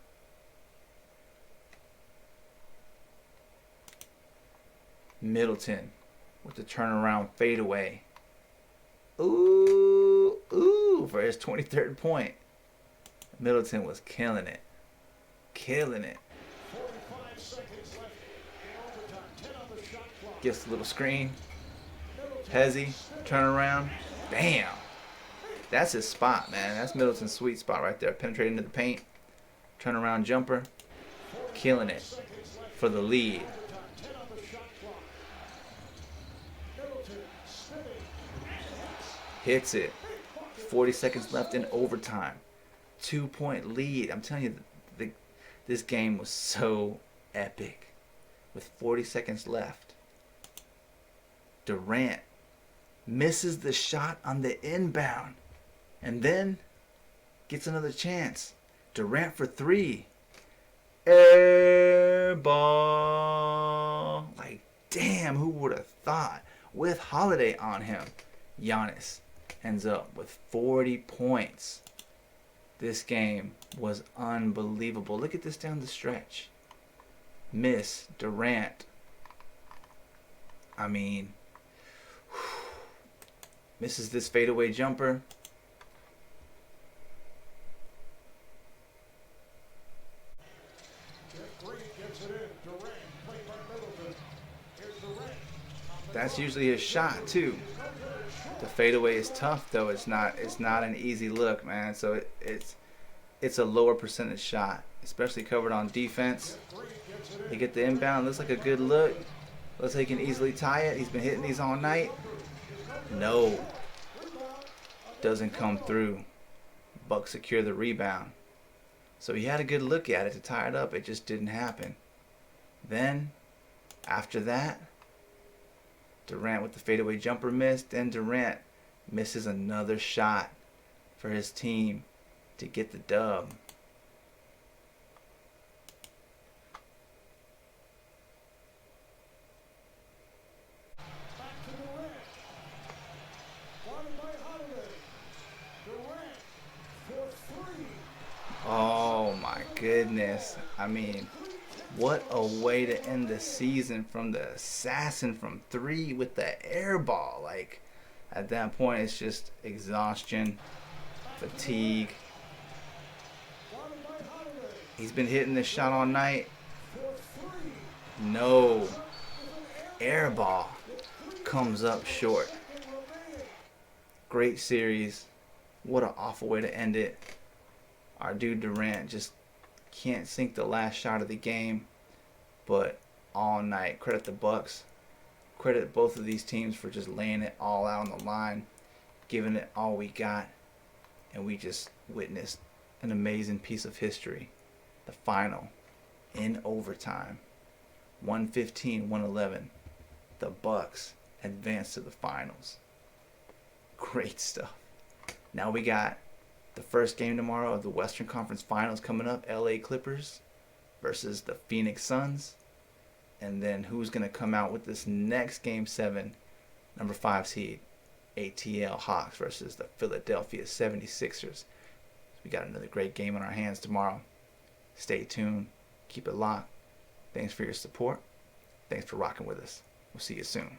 Middleton with the turnaround fadeaway. Ooh, for his 23rd point. Middleton was killing it. Killing it. 45 seconds left in overtime. 10 on the shot clock. Gets a little screen. Hezzy, turnaround. Bam. That's his spot, man. That's Middleton's sweet spot right there. Penetrating into the paint. Turnaround jumper. Killing it for the lead. 10 on the shot clock. Middleton spinning. Hits it. 40 seconds left in overtime. 2-point lead. I'm telling you, this game was so epic. With 40 seconds left, Durant misses the shot on the inbound and then gets another chance. Durant for 3. Air ball. Like, damn, who would have thought? With Holiday on him, Giannis ends up with 40 points. This game was unbelievable. Look at this down the stretch. Miss Durant. I mean, misses this fadeaway jumper. Green gets it in. Durant played by Middleton. Here's Durant. That's usually his shot too. The fadeaway is tough though. It's not an easy look, man. So it's a lower percentage shot, especially covered on defense. They get the inbound. Looks like a good look. Looks like he can easily tie it. He's been hitting these all night. No. Doesn't come through. Bucks secure the rebound. So he had a good look at it to tie it up. It just didn't happen. Then, after that, Durant with the fadeaway jumper missed. Then Durant misses another shot for his team to get the dub. Back to Durant. Guarded by Holiday. Durant for 3. Oh my goodness. I mean, what a way to end the season from the assassin from 3 with the air ball. Like, at that point, it's just exhaustion, fatigue. Guarded by Holiday He's been hitting this shot all night. for 3. No. Air ball comes up short. Great series. What an awful way to end it. Our dude Durant just can't sink the last shot of the game. But all night, credit the Bucks. Credit both of these teams for just laying it all out on the line, giving it all we got. And we just witnessed an amazing piece of history. The final in overtime. 115-111. The Bucks advance to the finals. Great stuff. Now we got the first game tomorrow of the Western Conference Finals coming up. LA Clippers versus the Phoenix Suns. And then who's going to come out with this next Game 7? Number 5 seed, ATL Hawks versus the Philadelphia 76ers. We got another great game on our hands tomorrow. Stay tuned. Keep it locked. Thanks for your support. Thanks for rocking with us. We'll see you soon.